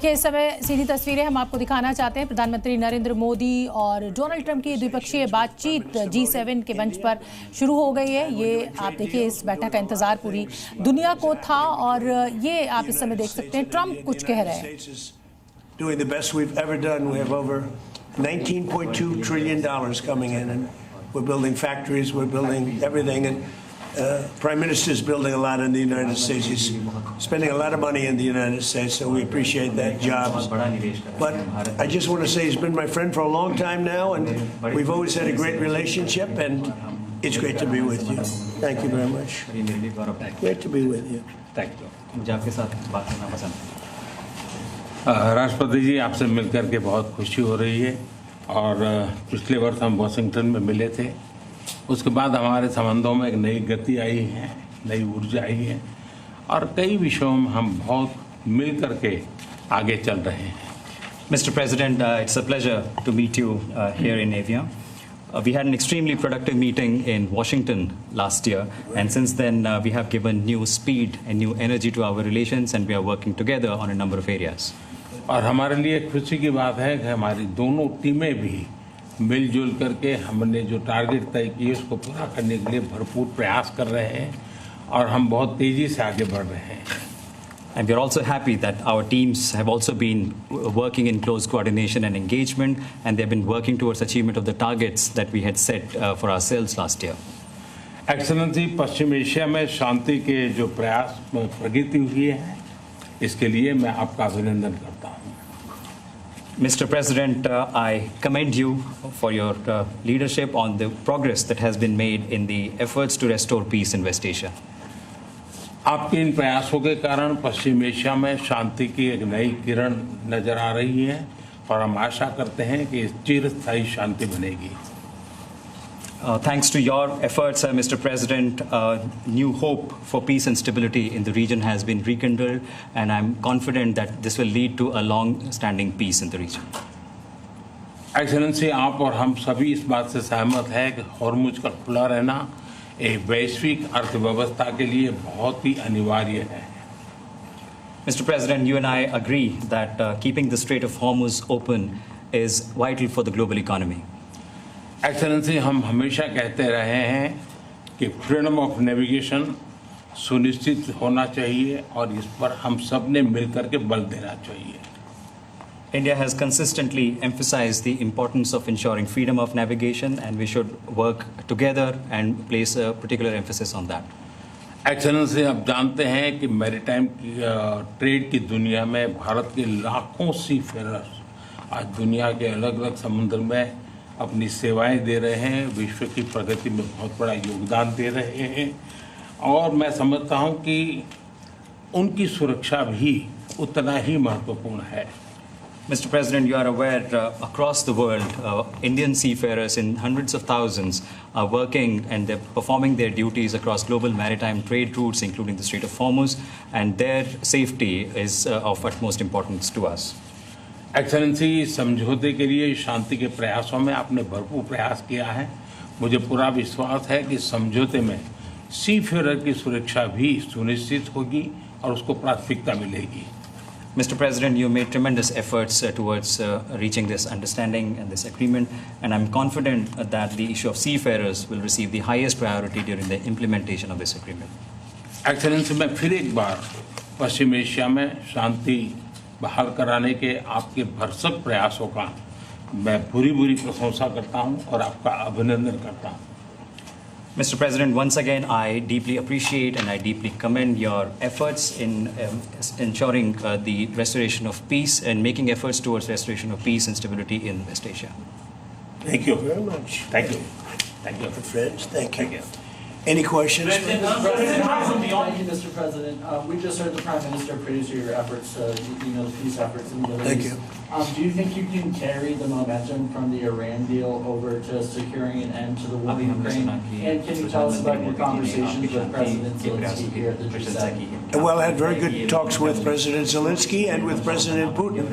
देखिए, इस समय सीधी तस्वीरें हम आपको दिखाना चाहते हैं। प्रधानमंत्री नरेंद्र मोदी और डोनाल्ड ट्रंप की द्विपक्षीय बातचीत G7 के मंच पर शुरू हो गई है। ये आप देखिए, इस बैठक का इंतजार पूरी दुनिया को था और ये आप इस समय देख सकते हैं ट्रंप कुछ कह रहे हैं। Doing the best we've ever done. We have over $19.2 trillion coming in, and we're building factories, we're building everything, and Prime Minister is building a lot in the United States. He's spending a lot of money in the United States, so we appreciate that job. But I just want to say he's been my friend for a long time now, and we've always had a great relationship, and it's great to be with you. Thank you very much. Great to be with you. Thank you. मुझे आपके साथ बात करना पसंद है। राष्ट्रपति जी, आपसे मिलकर के बहुत खुशी हो रही है और पिछले वर्ष हम वाशिंगटन में मिले थे। उसके बाद हमारे संबंधों में एक नई गति आई है, नई ऊर्जा आई है और कई विषयों में हम बहुत मिल करके आगे चल रहे हैं। Mr. President, it's a pleasure to meet you here in Avia. We had an extremely productive meeting in Washington last year, and since then we have given new speed and new energy to our relations, and we are working together on a number of areas. और हमारे लिए खुशी की बात है कि हमारी दोनों टीमें भी मिलजुल करके हमने जो टारगेट तय किए उसको पूरा करने के लिए भरपूर प्रयास कर रहे हैं और हम बहुत तेजी से आगे बढ़ रहे हैं। And we are also happy that our teams have also been working in close coordination and engagement, and they have been working towards achievement of the targets that we had set for ourselves last year. Excellency, Paschim Asia में शांति के जो प्रयास प्रगति हुई है, इसके लिए मैं आपका अभिनंदन करता हूँ। Mr. President, I commend you for your leadership on the progress that has been made in the efforts to restore peace in West Asia. आपके इन प्रयासों के कारण पश्चिम एशिया में शांति की एक नई किरण नजर आ रही है और हम आशा करते हैं कि चिरस्थायी शांति बनेगी। Thanks to your efforts, Mr. President, new hope for peace and stability in the region has been rekindled, and I'm confident that this will lead to a long-standing peace in the region. Excellency, आप और हम सभी इस बात से सहमत हैं कि हॉर्मुज का खुला रहना एक वैश्विक अर्थव्यवस्था के लिए बहुत ही अनिवार्य है। Mr. President, you and I agree that keeping the Strait of Hormuz open is vital for the global economy. Excellency, हम हमेशा कहते रहे हैं कि फ्रीडम ऑफ नेविगेशन सुनिश्चित होना चाहिए और इस पर हम सब ने मिलकर के बल देना चाहिए। India has consistently emphasized the importance of ensuring freedom of navigation, and we should work together and place a particular emphasis on that. Excellency, आप जानते हैं कि मैरीटाइम ट्रेड की दुनिया में भारत के लाखों सी फेरर्स आज दुनिया के अलग अलग समुद्र में अपनी सेवाएं दे रहे हैं, विश्व की प्रगति में बहुत बड़ा योगदान दे रहे हैं और मैं समझता हूं कि उनकी सुरक्षा भी उतना ही महत्वपूर्ण है। Mr. President, you are aware across the world, Indian seafarers in hundreds of thousands are working and they're performing their duties across global maritime trade routes, including the Strait of Hormuz, and their safety is of utmost importance to us. Excellency, समझौते के लिए शांति के प्रयासों में आपने भरपूर प्रयास किया है। मुझे पूरा विश्वास है कि समझौते में सीफेरर की सुरक्षा भी सुनिश्चित होगी और उसको प्राथमिकता मिलेगी। Mr. President, you made tremendous efforts towards reaching this understanding and this agreement, and I'm confident that the issue of seafarers will receive the highest priority during the implementation of this agreement. Excellency, मैं फिर एक बार पश्चिम Asia में शांति बहाल कराने के आपके भरसक प्रयासों का मैं पूरी प्रशंसा करता हूं और आपका अभिनंदन करता हूं। Mr. President, once again, I deeply appreciate and I deeply commend your efforts in ensuring the restoration of peace and making efforts towards restoration of peace and stability in West Asia. Thank you very much. Thank you. Thank you. Friends, thank you. Any questions? Thank you, Mr. President. We just heard the Prime Minister praise your efforts, the peace efforts in the Middle East. Thank you. Do you think you can carry the momentum from the Iran deal over to securing an end to the war in Ukraine? And can you tell us about your conversations with President Zelensky here at the G7? Well, I had very good talks with President Zelensky and with President Putin,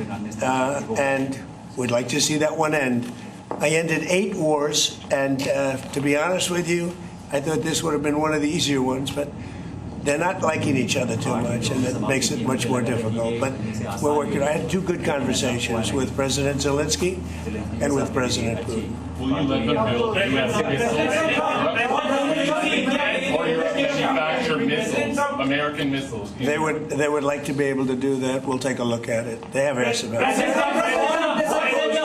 and we'd like to see that one end. I ended 8 wars, and to be honest with you, I thought this would have been one of the easier ones, but they're not liking each other too much, and it makes it much more difficult. But we're working. I had 2 good conversations with President Zelensky and with President Putin. Will you let them build U.S. missiles, American missiles? They would like to be able to do that. We'll take a look at it. They have asked about it.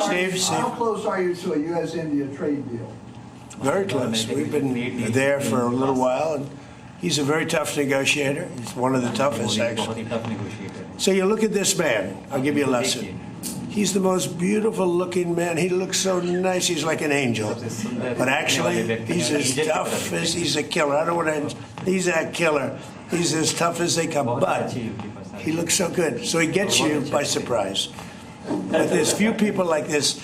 Steve? How close are you to a U.S.-India trade deal? Very close. We've been there for a little while, and he's a very tough negotiator. He's one of the toughest, actually. So you look at this man. I'll give you a lesson. He's the most beautiful-looking man. He looks so nice. He's like an angel. But actually, he's as tough as he's a killer. I don't want to. He's a killer. He's as tough as they come. But he looks so good. So he gets you by surprise. But there's few people like this.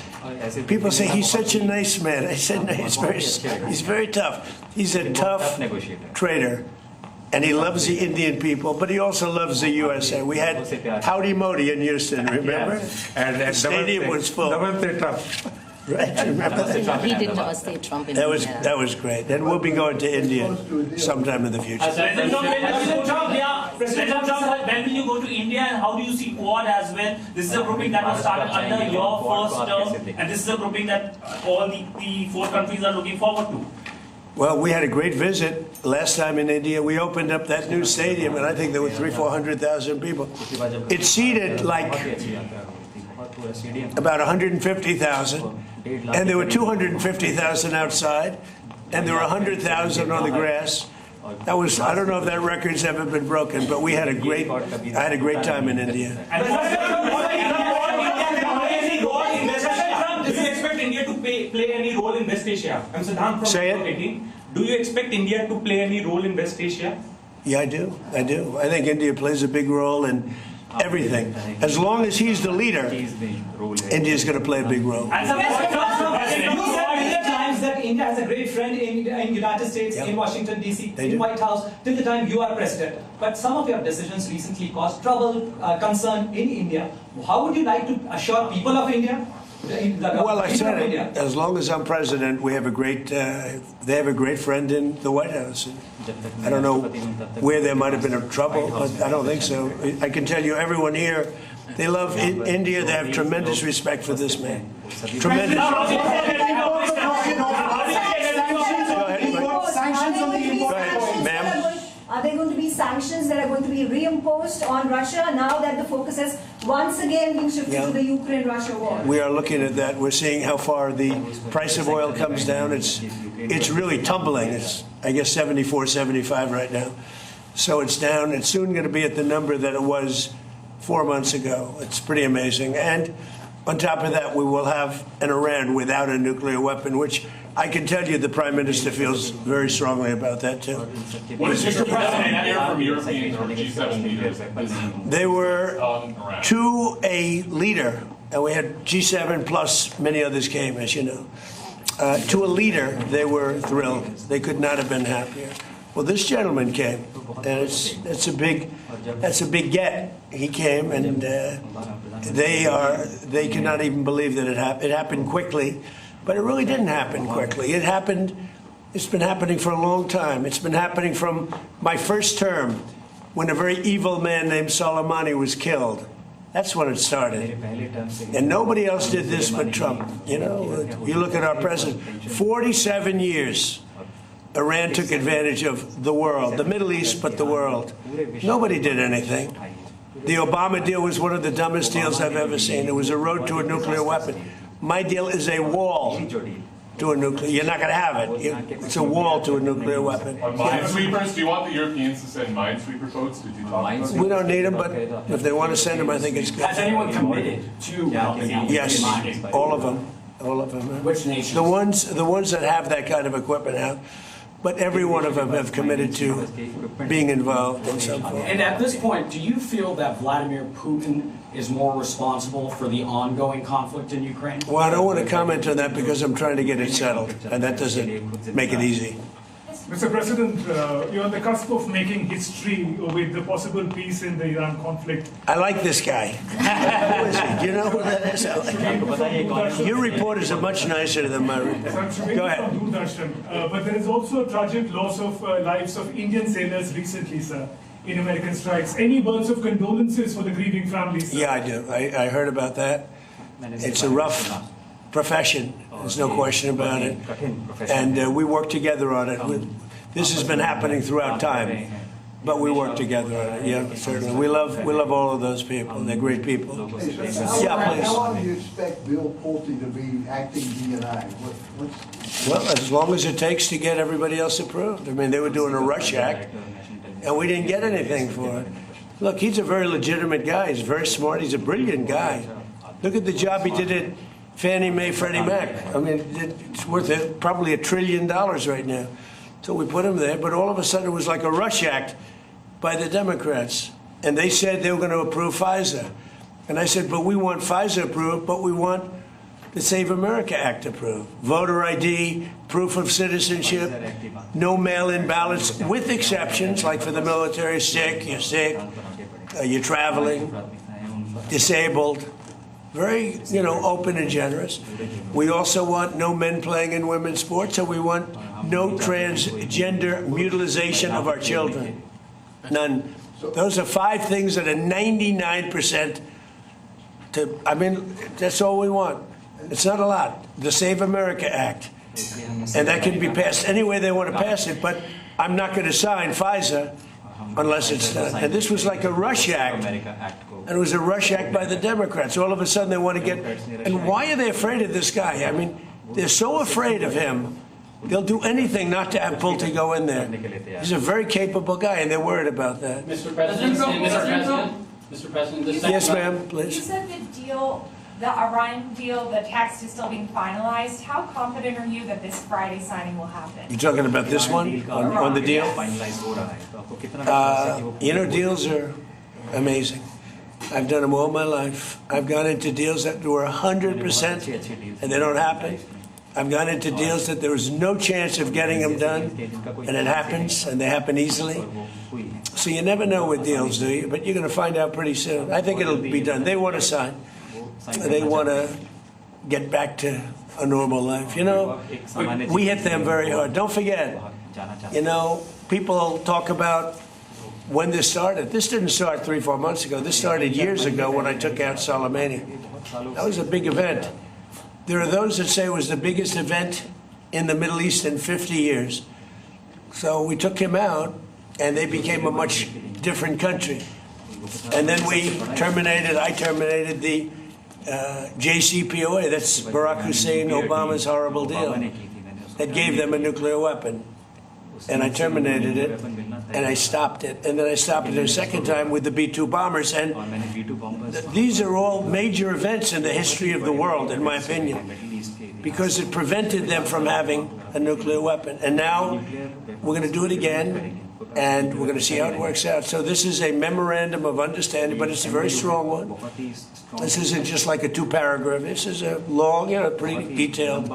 People say he's such a nice man. I said no, he's very tough. He's a tough trader, and he loves the Indian people, but he also loves the USA. We had Howdy Modi in Houston, remember? And the stadium was full. Right, remember that? He did Namaste Trump in That was great. And we'll be going to India sometime in the future. President Trump, when will you go to India, and how do you see Quad as well? This is a grouping that was started under your first term, and this is a grouping that all the 4 countries are looking forward to. Well, we had a great visit last time in India. We opened up that new stadium, and I think there were 300,000-400,000 people. It seated like about 150,000, and there were 250,000 outside, and there were 100,000 on the grass. That was, I don't know if that record's ever been broken, but I had a great time in India. Do you expect India to play any role in West Asia? I'm Saddam from Say it. 18. Do you expect India to play any role in West Asia? Yeah, I do. I think India plays a big role in everything. As long as he's the leader, India's going to play a big role. And that India has a great friend in United States, in Washington, D.C., in White House, till the time you are president. But some of your decisions recently caused trouble, concern in India. How would you like to assure people of India? Well, I said it. As long as I'm president, we have a great. They have a great friend in the White House. I don't know where there might have been a trouble, but I don't think so. I can tell you, everyone here, they love India. They have tremendous respect for this man. Tremendous. Are there going to be sanctions that are going to be reimposed on Russia now that the focus has once again been shifted to the Ukraine-Russia war? We are looking at that. We're seeing how far the price of oil comes down. It's really tumbling. It's, I guess, 74, 75 right now. So it's down. It's soon going to be at the number that it was 4 months ago. It's pretty amazing. And on top of that, we will have an Iran without a nuclear weapon, which I can tell you the Prime Minister feels very strongly about that, too. What is Mr. President hear from European or G7 leaders? They were to a leader, and we had G7 plus many others came, as you know. To a leader, they were thrilled. They could not have been happier. Well, this gentleman came, and that's a big get. He came, and they cannot even believe that it happened. It happened quickly. But it really didn't happen quickly. It's been happening for a long time. It's been happening from my first term, when a very evil man named Soleimani was killed. That's when it started. And nobody else did this but Trump. You know, you look at our president, 47 years, Iran took advantage of the world, the Middle East, but the world. Nobody did anything. The Obama deal was one of the dumbest deals I've ever seen. It was a road to a nuclear weapon. My deal is a wall to a nuclear. You're not going to have it. It's a wall to a nuclear weapon. On minesweepers, do you want the Europeans to send minesweeper votes? Did you talk about We don't need them, but if they want to send them, I think it's good. Has anyone committed to helping out? Yes, all of them. All of them. Which nations? The ones that have that kind of equipment have. But every one of them have committed to being involved in some form. And at this point, do you feel that Vladimir Putin is more responsible for the ongoing conflict in Ukraine? Well, I don't want to comment on that because I'm trying to get it settled, and that doesn't make it easy. Mr. President, you're on the cusp of making history with the possible peace in the Iran conflict. I like this guy. Who is he? Do you know who that is? Your reporters are much nicer than my reporters. Go ahead. But there is also a tragic loss of lives of Indian sailors recently, sir, in American strikes. Any words of condolences for the grieving families, sir? Yeah, I do. I heard about that. It's a rough profession. There's no question about it. And we work together on it. This has been happening throughout time, but we work together on it. Yeah, certainly. We love all of those people. They're great people. Yeah, please. How long do you expect Bill Pulte to be acting DNI? Well, as long as it takes to get everybody else approved. I mean, they were doing a rush act, and we didn't get anything for it. Look, he's a very legitimate guy. He's very smart. He's a brilliant guy. Look at the job he did at Fannie Mae, Freddie Mac. I mean, it's worth probably $1 trillion right now. So we put him there, but all of a sudden it was like a rush act by the Democrats. And they said they were going to approve FISA. And I said, but we want FISA approved, but we want the Save America Act approved. Voter ID, proof of citizenship, no mail-in ballots, with exceptions, like for the military, you're sick, you're traveling, disabled. Very, open and generous. We also want no men playing in women's sports, and we want no transgender mutilization of our children. None. Those are 5 things that are 99% that's all we want. It's not a lot. The Save America Act. And that can be passed any way they want to pass it, but I'm not going to sign FISA unless it's done. And this was like a rush act. And it was a rush act by the Democrats. All of a sudden they want to get... And why are they afraid of this guy? I mean, they're so afraid of him, they'll do anything not to have Pulte go in there. He's a very capable guy, and they're worried about that. Mr. President, Mr. President, yes, ma'am, please. You said the Iran deal, the text is still being finalized. How confident are you that this Friday signing will happen? You're talking about this one, on the deal? Deals are amazing. I've done them all my life. I've gone into deals that were 100% and they don't happen. I've gone into deals that there was no chance of getting them done, and it happens, and they happen easily. So you never know with deals, do you? But you're going to find out pretty soon. I think it'll be done. They want to sign. They want to get back to a normal life. We hit them very hard. Don't forget, people talk about when this started. This didn't start 3-4 months ago. This started years ago when I took out Soleimani. That was a big event. There are those that say it was the biggest event in the Middle East in 50 years. So we took him out, and they became a much different country. And then I terminated the JCPOA, that's Barack Hussein Obama's horrible deal, that gave them a nuclear weapon. And I terminated it, and I stopped it. And then I stopped it a second time with the B-2 bombers. And these are all major events in the history of the world, in my opinion, because it prevented them from having a nuclear weapon. And now we're going to do it again, and we're going to see how it works out. So this is a memorandum of understanding, but it's a very strong one. This isn't just like a 2-paragraph. This is a long, pretty detailed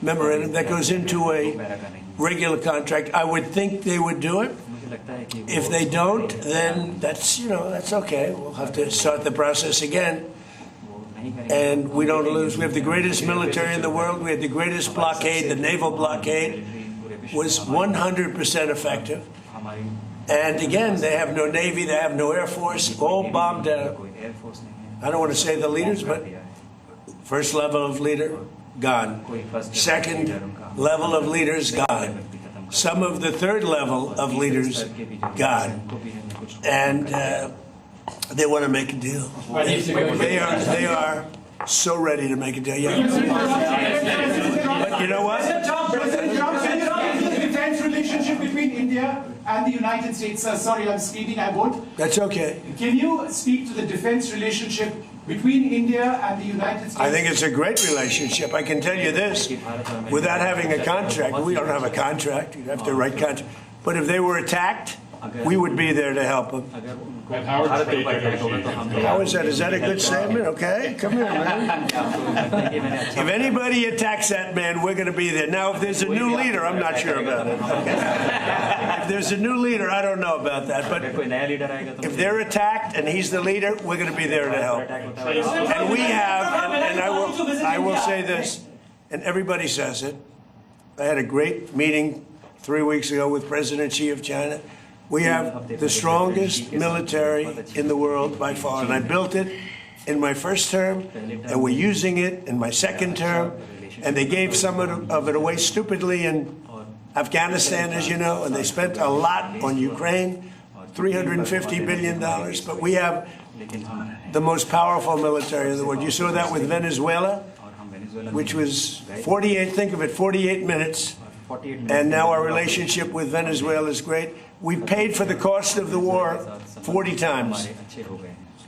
memorandum that goes into a regular contract. I would think they would do it. If they don't, then that's okay. We'll have to start the process again. And we don't lose. We have the greatest military in the world. We had the greatest blockade. The naval blockade was 100% effective. And again, they have no Navy, they have no Air Force, all bombed out. I don't want to say the leaders, but first level of leader, gone. Second level of leaders, gone. Some of the third level of leaders, gone. And they want to make a deal. They are so ready to make a deal. Yeah. But you know what? President Trump, can you speak to the defense relationship between India and the United States? Sorry, I'm speeding, I won't. That's okay. Can you speak to the defense relationship between India and the United States? I think it's a great relationship. I can tell you this, without having a contract, we don't have a contract, you'd have to write contract. But if they were attacked, we would be there to help them. How is that? Is that a good statement? Okay, come here, man. If anybody attacks that man, we're going to be there. Now, if there's a new leader, I'm not sure about it. Okay. If there's a new leader, I don't know about that, but if they're attacked and he's the leader, we're going to be there to help. And we have, and I will say this, and everybody says it. I had a great meeting 3 weeks ago with President Xi of China. We have the strongest military in the world by far, and I built it in my first term, and we're using it in my second term, and they gave some of it away stupidly in Afghanistan, as you know, and they spent a lot on Ukraine, $350 billion, but we have the most powerful military in the world. You saw that with Venezuela, which was 48 minutes, and now our relationship with Venezuela is great. We've paid for the cost of the war 40 times,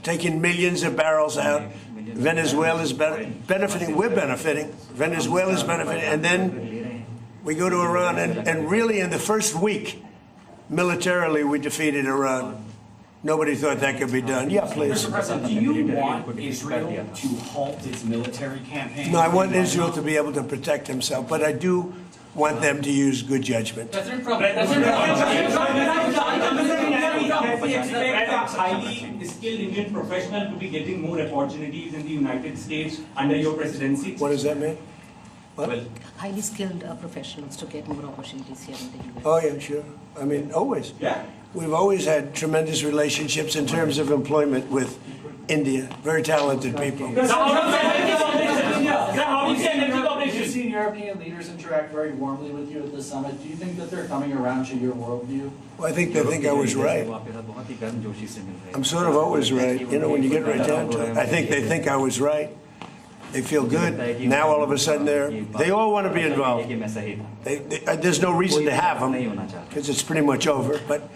taking millions of barrels out. Venezuela is benefiting, we're benefiting, Venezuela is benefiting, and then we go to Iran, and really in the first week, militarily, we defeated Iran. Nobody thought that could be done. Yeah, please. Mr. President, do you want Israel to halt its military campaign? No, I want Israel to be able to protect himself, but I do want them to use good judgment. Highly skilled Indian professional to be getting more opportunities in the United States under your presidency? What does that mean? Well, highly skilled professionals to get more opportunities here in the US. Oh, yeah, sure. I mean, always. Yeah. We've always had tremendous relationships in terms of employment with India. Very talented people. You've seen European leaders interact very warmly with you at the summit. Do you think that they're coming around to your worldview? Well, I think they think I was right. I'm sort of always right. You know, when you get right down to it. I think they think I was right. They feel good. Now all of a sudden they all want to be involved. There's no reason to have them because it's pretty much over. But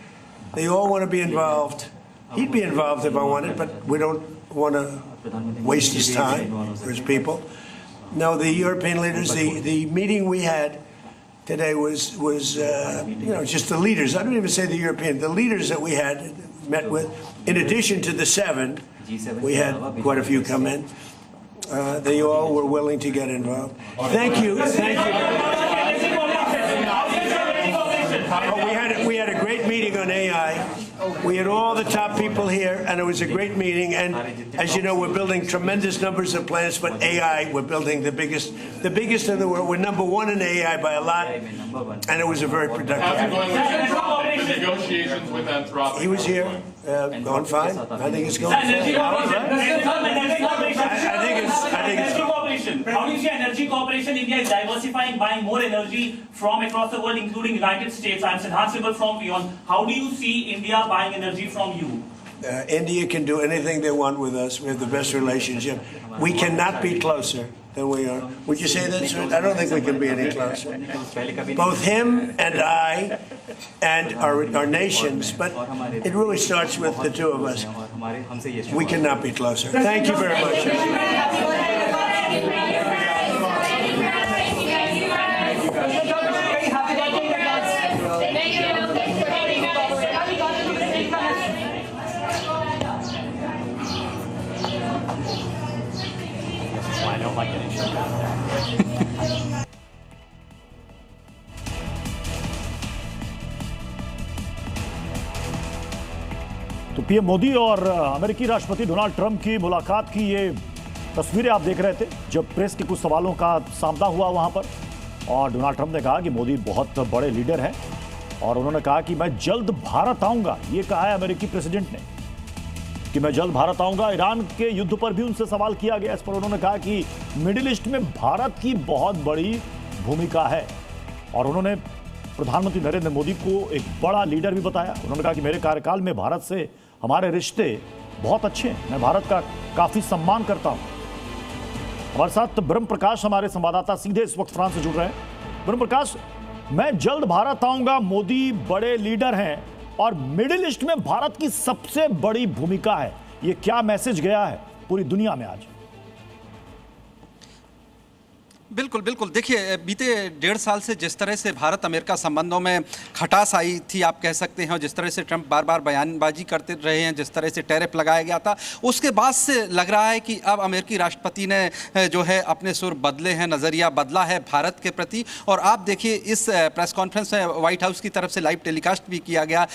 they all want to be involved. He'd be involved if I wanted, but we don't want to waste his time or his people. No, the European leaders, the meeting we had today was just the leaders. I don't even say the European, the leaders that we had met with. In addition to the 7, we had quite a few come in. They all were willing to get involved. Thank you. Thank you. We had a great meeting on AI. We had all the top people here, and it was a great meeting. And as you know, we're building tremendous numbers of plants, but AI, we're building the biggest in the world. We're #1 in AI by a lot, and it was a very productive. How's it going with negotiations with Anthropic? He was here, going fine. I think it's going fine. How do you see energy cooperation? India is diversifying, buying more energy from across the world, including United States, and enhanceable from beyond. How do you see India buying energy from you? India can do anything they want with us. We have the best relationship. We cannot be closer than we are. Would you say that, sir? I don't think we can be any closer. Both him and I and our nations, but it really starts with the two of us. We cannot be closer. Thank you very much. I don't like getting shut down. तो PM Modi और अमेरिकी राष्ट्रपति Donald Trump की मुलाकात की ये तस्वीरें आप देख रहे थे जब प्रेस के कुछ सवालों का सामना हुआ वहां पर, और डोनाल्ड ट्रंप ने कहा कि मोदी बहुत बड़े लीडर हैं और उन्होंने कहा कि मैं जल्द भारत आऊंगा। ये कहा है अमेरिकी प्रेसिडेंट ने कि मैं जल्द भारत आऊंगा। ईरान के युद्ध पर भी उनसे सवाल किया गया। इस पर उन्होंने कहा कि मिडिल ईस्ट में भारत की बहुत बड़ी भूमिका है, और उन्होंने प्रधानमंत्री नरेंद्र मोदी को एक बड़ा लीडर भी बताया। उन्होंने कहा कि मेरे कार्यकाल में भारत से हमारे रिश्ते बहुत अच्छे हैं, मैं भारत का काफी सम्मान करता हूं। हमारे साथ ब्रह्म प्रकाश हमारे संवाददाता सीधे इस वक्त फ्रांस से जुड़ रहे हैं। ब्रह्म प्रकाश, मैं जल्द भारत आऊंगा, मोदी बड़े लीडर हैं और मिडिल ईस्ट में भारत की सबसे बड़ी भूमिका है, ये क्या मैसेज गया है पूरी दुनिया में आज? बिल्कुल बिल्कुल। देखिए, बीते 1.5 साल से जिस तरह से भारत अमेरिका संबंधों में खटास आई थी, आप कह सकते हैं, और जिस तरह से ट्रंप बार बार बयानबाजी करते रहे हैं, जिस तरह से टैरिफ लगाया गया था, उसके बाद से लग रहा है कि अब अमेरिकी राष्ट्रपति ने जो है अपने सुर बदले हैं, नज़रिया बदला है भारत के प्रति। और आप देखिए, इस प्रेस कॉन्फ्रेंस में व्हाइट हाउस की तरफ से लाइव टेलीकास्ट भी किया गया,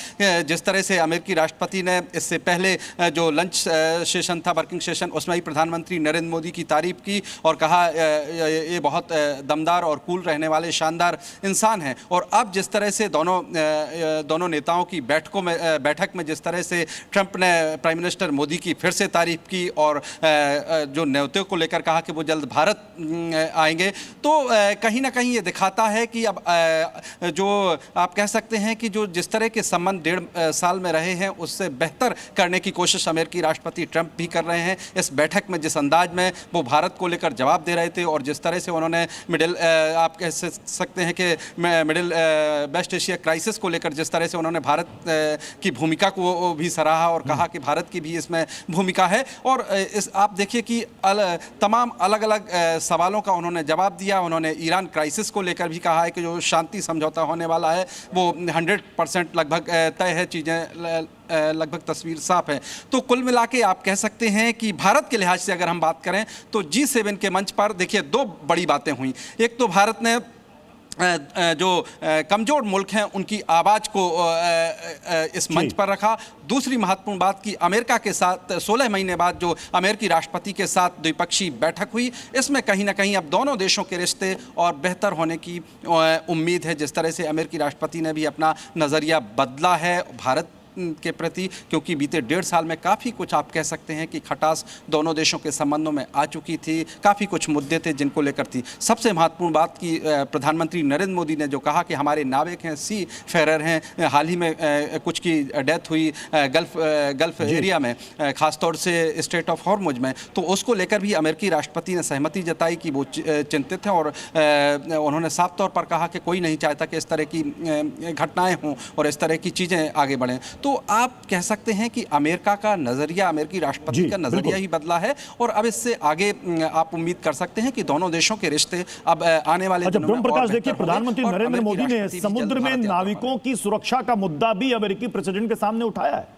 जिस तरह से अमेरिकी राष्ट्रपति ने इससे पहले जो लंच सेशन था, वर्किंग सेशन, उसमें ही प्रधानमंत्री नरेंद्र मोदी की तारीफ की और कहा ये बहुत दमदार और कूल रहने वाले शानदार इंसान हैं। और अब जिस तरह से दोनों नेताओं की बैठक में जिस तरह से ट्रंप ने प्राइम मिनिस्टर मोदी की फिर से तारीफ की और जो न्योते को लेकर कहा कि वो जल्द भारत आएंगे, तो कहीं ना कहीं ये दिखाता है कि अब जो आप कह सकते हैं कि जो जिस तरह के संबंध 1.5 साल में रहे हैं, उससे बेहतर करने की कोशिश अमेरिकी राष्ट्रपति ट्रंप भी कर रहे हैं। इस बैठक में जिस अंदाज में वो भारत को लेकर जवाब दे रहे थे और जिस तरह से उन्होंने आप कह सकते हैं कि मिडिल वेस्ट एशिया क्राइसिस को लेकर जिस तरह से उन्होंने भारत की भूमिका को भी सराहा और कहा कि भारत की भी इसमें भूमिका है। और आप देखिए कि तमाम अलग अलग सवालों का उन्होंने जवाब दिया। उन्होंने ईरान क्राइसिस को लेकर भी कहा है कि जो शांति समझौता होने वाला है वो 100% लगभग तय है, चीज़ें लगभग तस्वीर साफ है। तो कुल मिला के आप कह सकते हैं कि भारत के लिहाज से अगर हम बात करें तो G7 के मंच पर देखिए 2 बड़ी बातें हुई। एक तो भारत ने जो कमज़ोर मुल्क हैं उनकी आवाज़ को इस मंच पर रखा। दूसरी महत्वपूर्ण बात कि अमेरिका के साथ 16 महीने बाद जो अमेरिकी राष्ट्रपति के साथ द्विपक्षीय बैठक हुई, इसमें कहीं ना कहीं अब दोनों देशों के रिश्ते और बेहतर होने की उम्मीद है। जिस तरह से अमेरिकी राष्ट्रपति ने भी अपना नज़रिया बदला है भारत के प्रति, क्योंकि बीते 1.5 साल में काफ़ी कुछ आप कह सकते हैं कि खटास दोनों देशों के संबंधों में आ चुकी थी, काफ़ी कुछ मुद्दे थे जिनको लेकर थी। सबसे महत्वपूर्ण बात कि प्रधानमंत्री नरेंद्र मोदी ने जो कहा कि हमारे नाविक हैं, सी फेरर हैं, हाल ही में कुछ की डेथ हुई गल्फ एरिया में, ख़ासतौर से स्ट्रेट ऑफ हॉर्मुज में, तो उसको लेकर भी अमेरिकी राष्ट्रपति ने सहमति जताई कि वो चिंतित हैं और उन्होंने साफ तौर पर कहा कि कोई नहीं चाहता कि इस तरह की घटनाएँ हों और इस तरह की चीज़ें आगे बढ़ें। तो आप कह सकते हैं कि अमेरिका का नजरिया, अमेरिकी राष्ट्रपति का नजरिया ही बदला है और अब इससे आगे आप उम्मीद कर सकते हैं कि दोनों देशों के रिश्ते अब आने वाले दिनों में प्रकाश, देखिए, प्रधानमंत्री नरेंद्र मोदी ने समुद्र में नाविकों की सुरक्षा का मुद्दा भी अमेरिकी प्रेसिडेंट के सामने उठाया है।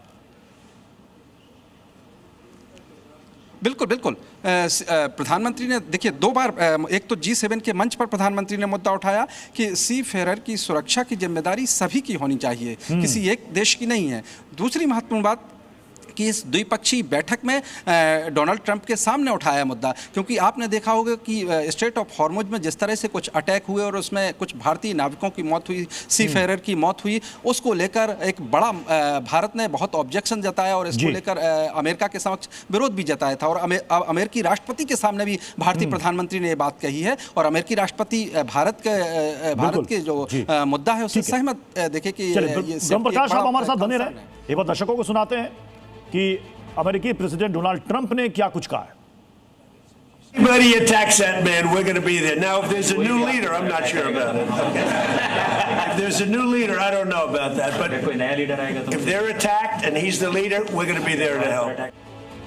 बिल्कुल बिल्कुल। प्रधानमंत्री ने देखिए 2 बार, एक तो G7 के मंच पर प्रधानमंत्री ने मुद्दा उठाया कि सी फेरर की सुरक्षा की जिम्मेदारी सभी की होनी चाहिए, किसी एक देश की नहीं है। दूसरी महत्वपूर्ण बात कि इस द्विपक्षीय बैठक में डोनाल्ड ट्रंप के सामने उठाया मुद्दा, क्योंकि आपने देखा होगा कि स्ट्रेट ऑफ हॉर्मुज में जिस तरह से कुछ अटैक हुए और उसमें कुछ भारतीय नाविकों की मौत हुई, सी फेरर की मौत हुई, उसको लेकर एक बड़ा भारत ने बहुत ऑब्जेक्शन जताया और इसको लेकर अमेरिका के समक्ष विरोध भी जताया था। और अमेरिकी राष्ट्रपति के सामने भी भारतीय प्रधानमंत्री ने ये बात कही है और अमेरिकी राष्ट्रपति भारत के जो मुद्दा है उससे सहमत देखे कि प्रकाश आप हमारे साथ बने रहे। एक बार दर्शकों को सुनाते हैं कि अमेरिकी प्रेसिडेंट डोनाल्ड ट्रंप ने क्या कुछ कहा है। Anybody attacks that man, we're going to be there. Now, if there's a new leader, I'm not sure about it. If there's a new leader, I don't know about that. But if they're attacked and he's the leader, we're going to be there to help.